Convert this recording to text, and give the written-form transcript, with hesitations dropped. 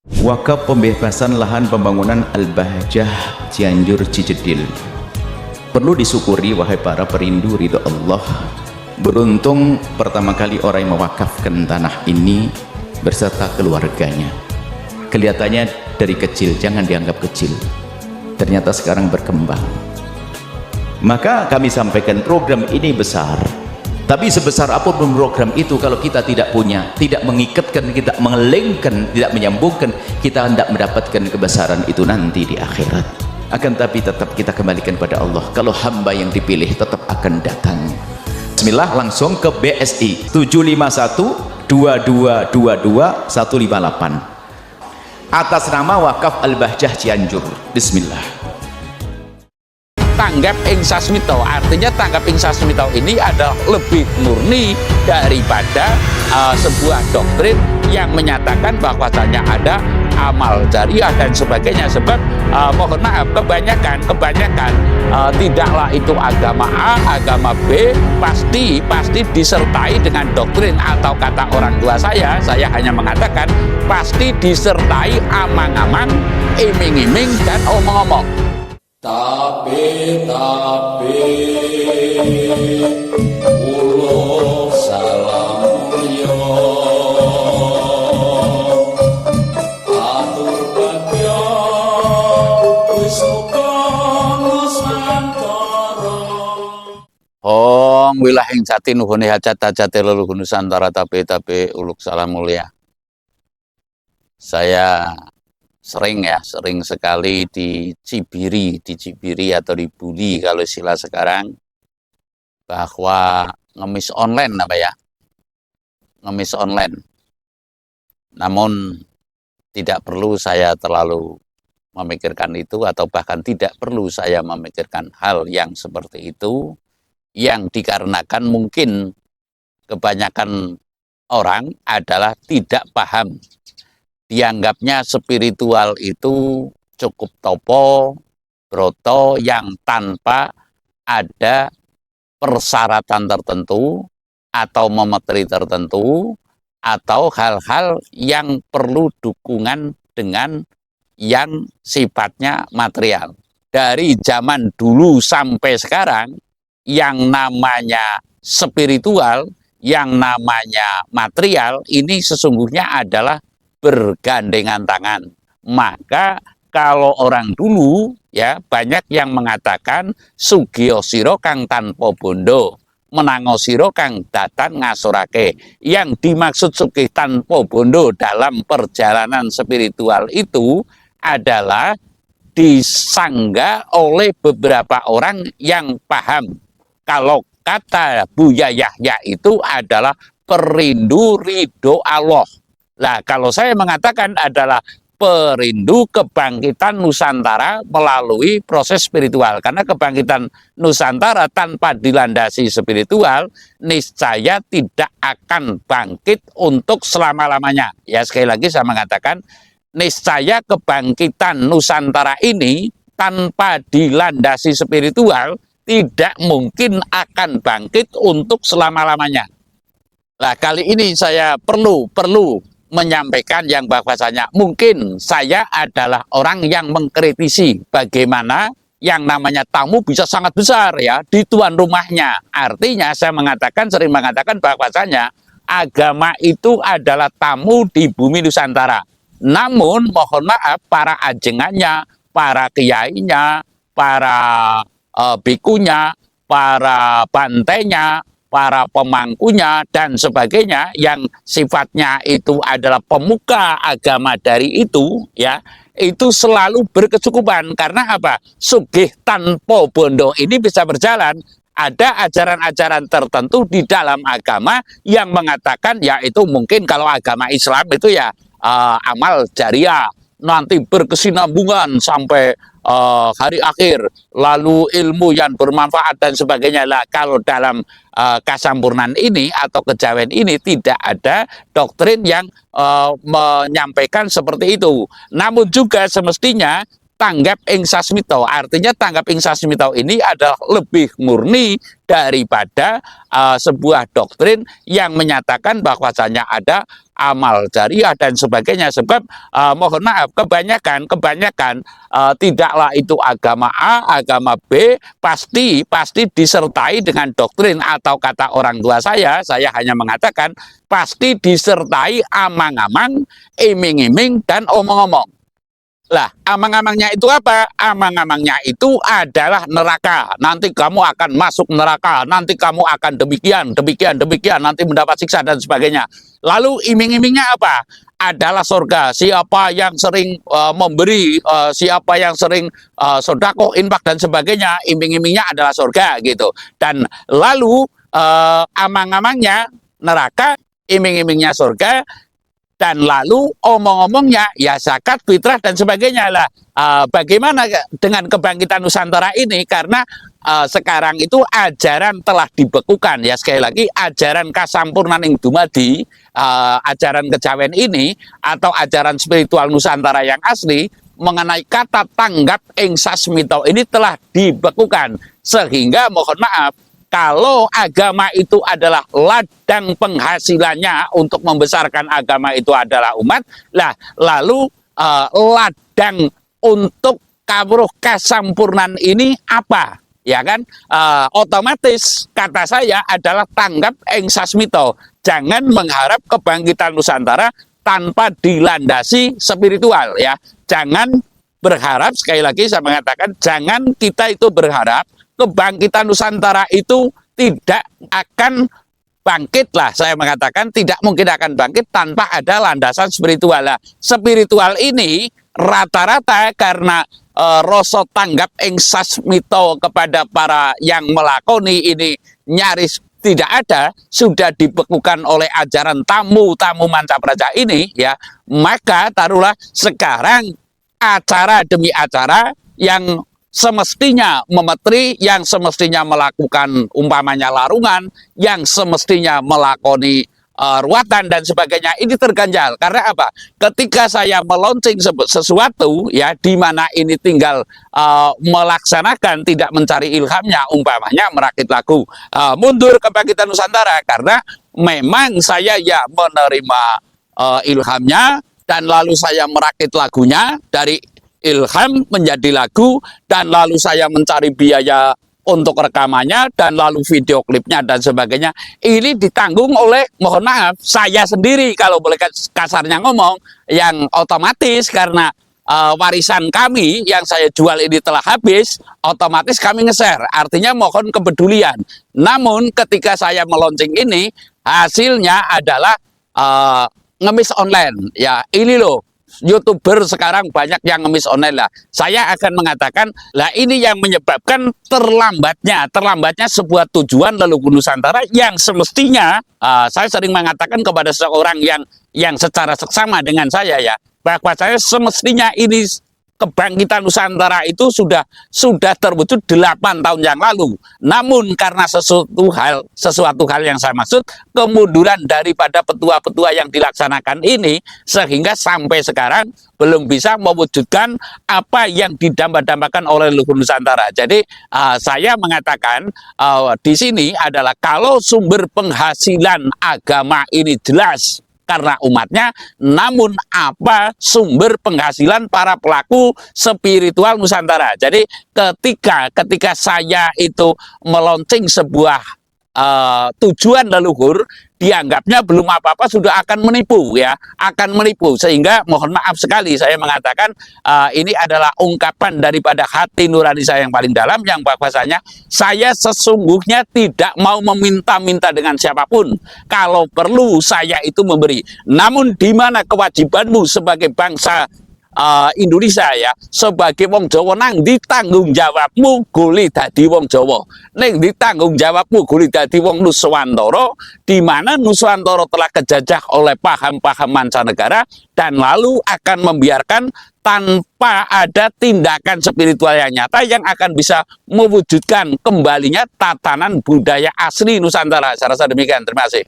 Wakaf pembebasan lahan pembangunan Al-Bahjah Cianjur Cijedil. Perlu disyukuri wahai para perindu ridho Allah. Beruntung pertama kali orang yang mewakafkan tanah ini berserta keluarganya. Kelihatannya dari kecil, jangan dianggap kecil. Ternyata sekarang berkembang. Maka kami sampaikan program ini besar. Tapi sebesar apapun program itu, kalau kita tidak punya, tidak mengikatkan, tidak mengelengkan, tidak menyambungkan, kita hendak mendapatkan kebesaran itu nanti di akhirat. Akan tapi tetap kita kembalikan pada Allah. Kalau hamba yang dipilih tetap akan datang. Bismillah, langsung ke BSI 751 2222 158 atas nama Wakaf Al-Bahjah Cianjur. Bismillah. Tanggap ing sasmito, artinya tanggap ing sasmito ini adalah lebih murni daripada sebuah doktrin yang menyatakan bahwasanya ada amal jariah dan sebagainya. Sebab mohon maaf, kebanyakan tidaklah itu agama A, agama B pasti disertai dengan doktrin, atau kata orang tua saya hanya mengatakan pasti disertai amang-amang, iming-iming dan omong-omong. Tapi ulo salam yo atur bagyo wis muga nusantara. Om wilahing jati nuhune hajat-hajate leluhur Nusantara, tapi uluk salam mulia. Saya sering sekali dicibiri atau dibully kalau istilah sekarang, bahwa ngemis online ngemis online. Namun tidak perlu saya terlalu memikirkan itu, atau bahkan tidak perlu saya memikirkan hal yang seperti itu, yang dikarenakan mungkin kebanyakan orang adalah tidak paham. Dianggapnya spiritual itu cukup topo, broto yang tanpa ada persyaratan tertentu atau memetri tertentu, atau hal-hal yang perlu dukungan dengan yang sifatnya material. Dari zaman dulu sampai sekarang, yang namanya spiritual, yang namanya material, ini sesungguhnya adalah bergandengan tangan. Maka kalau orang dulu banyak yang mengatakan sugio siro kang tanpa bondo, menango siro kang datan ngasorake. Yang dimaksud sugih tanpa bondo dalam perjalanan spiritual itu adalah disanggah oleh beberapa orang yang paham. Kalau kata Buya Yahya itu adalah perindu ridho Allah. Nah, kalau saya mengatakan adalah perindu kebangkitan Nusantara melalui proses spiritual. Karena kebangkitan Nusantara tanpa dilandasi spiritual, niscaya tidak akan bangkit untuk selama-lamanya. Ya, sekali lagi saya mengatakan, niscaya kebangkitan Nusantara ini tanpa dilandasi spiritual, tidak mungkin akan bangkit untuk selama-lamanya. Nah, kali ini saya perlu menyampaikan yang bahwasanya mungkin saya adalah orang yang mengkritisi bagaimana yang namanya tamu bisa sangat besar di tuan rumahnya. Artinya saya sering mengatakan bahwasanya agama itu adalah tamu di bumi Nusantara. Namun mohon maaf, para ajengannya, para kiainya, para bikunya, para bantainya, para pemangkunya dan sebagainya yang sifatnya itu adalah pemuka agama dari itu itu selalu berkecukupan. Karena apa? Sugih tanpa bondo ini bisa berjalan. Ada ajaran-ajaran tertentu di dalam agama yang mengatakan yaitu mungkin kalau agama Islam itu amal jariah, nanti berkesinambungan sampai hari akhir, lalu ilmu yang bermanfaat dan sebagainya. Lah, kalau dalam kasampurnan ini atau kejawen ini tidak ada doktrin yang menyampaikan seperti itu. Namun juga semestinya tanggap ing sasmita. Artinya tanggap ing sasmita ini adalah lebih murni daripada sebuah doktrin yang menyatakan bahwasanya ada amal jariah dan sebagainya. Sebab mohon maaf, kebanyakan tidaklah itu agama A, agama B pasti disertai dengan doktrin, atau kata orang tua saya hanya mengatakan pasti disertai amang-amang, iming-iming, dan omong-omong. Lah, amang-amangnya itu apa? Amang-amangnya itu adalah neraka. Nanti kamu akan masuk neraka. Nanti kamu akan demikian, nanti mendapat siksa dan sebagainya. Lalu iming-imingnya apa? Adalah surga. Siapa yang sering memberi, siapa yang sering sedekah, infak dan sebagainya, iming-imingnya adalah surga gitu. Dan lalu amang-amangnya neraka, iming-imingnya surga. Dan lalu omong-omongnya ya zakat, fitrah dan sebagainya lah. Bagaimana dengan kebangkitan Nusantara ini? Karena sekarang itu ajaran telah dibekukan, ya sekali lagi ajaran kasampurnan ing dumadi, ajaran kejawen ini atau ajaran spiritual Nusantara yang asli mengenai kata tanggap ing sasmita ini telah dibekukan, sehingga mohon maaf, kalau agama itu adalah ladang penghasilannya untuk membesarkan agama itu adalah umat, lah lalu ladang untuk kawruh kasampurnan ini apa? Ya kan? Otomatis kata saya adalah tanggap ing sasmita. Jangan mengharap kebangkitan Nusantara tanpa dilandasi spiritual, ya. Jangan berharap, sekali lagi saya mengatakan, jangan kita itu berharap kebangkitan Nusantara itu tidak akan bangkit lah. Saya mengatakan tidak mungkin akan bangkit tanpa ada landasan spiritual lah. Spiritual ini rata-rata karena rasa tanggap ing sasmita kepada para yang melakoni ini nyaris tidak ada, sudah dibekukan oleh ajaran tamu-tamu mancapraja ini, ya. Maka taruhlah sekarang acara demi acara yang semestinya memetri, yang semestinya melakukan umpamanya larungan, yang semestinya melakoni ruatan dan sebagainya, ini terganjal. Karena apa? Ketika saya meluncing sesuatu, ya, di mana ini tinggal melaksanakan, tidak mencari ilhamnya, umpamanya merakit lagu, mundur kebangkitan Nusantara, karena memang saya ya menerima ilhamnya, dan lalu saya merakit lagunya dari ilham menjadi lagu, dan lalu saya mencari biaya untuk rekamannya, dan lalu video klipnya dan sebagainya. Ini ditanggung oleh, mohon maaf, saya sendiri kalau boleh kasarnya ngomong, yang otomatis karena warisan kami yang saya jual ini telah habis, otomatis kami nge-share, artinya mohon kepedulian. Namun ketika saya meluncing ini, hasilnya adalah ngemis online, ya. Ini loh, YouTuber sekarang banyak yang ngemis online lah. Saya akan mengatakan, lah ini yang menyebabkan terlambatnya sebuah tujuan leluhur Nusantara yang semestinya, saya sering mengatakan kepada seorang yang secara seksama dengan saya, ya, bahwa saya semestinya ini kebangkitan Nusantara itu sudah terwujud 8 tahun yang lalu. Namun karena sesuatu hal yang saya maksud, kemunduran daripada petua-petua yang dilaksanakan ini, sehingga sampai sekarang belum bisa mewujudkan apa yang didamba-dambakan oleh leluhur Nusantara. Jadi saya mengatakan di sini adalah kalau sumber penghasilan agama ini jelas karena umatnya, namun apa sumber penghasilan para pelaku spiritual Nusantara. Jadi ketika saya itu meluncing sebuah tujuan leluhur, dianggapnya belum apa-apa sudah akan menipu, ya, akan menipu. Sehingga mohon maaf sekali saya mengatakan ini adalah ungkapan daripada hati nurani saya yang paling dalam, yang bahwasanya saya sesungguhnya tidak mau meminta-minta dengan siapapun. Kalau perlu saya itu memberi. Namun di mana kewajibanmu sebagai bangsa Indonesia, ya, sebagai wong Jawa, nang ditanggung jawabmu guli dadi wong Jawa, ning ditanggung jawabmu guli dadi wong Nuswantara, di mana Nuswantara telah kejajah oleh paham-paham mancanegara, dan lalu akan membiarkan tanpa ada tindakan spiritual yang nyata yang akan bisa mewujudkan kembalinya tatanan budaya asli Nusantara. Saya rasa demikian. Terima kasih.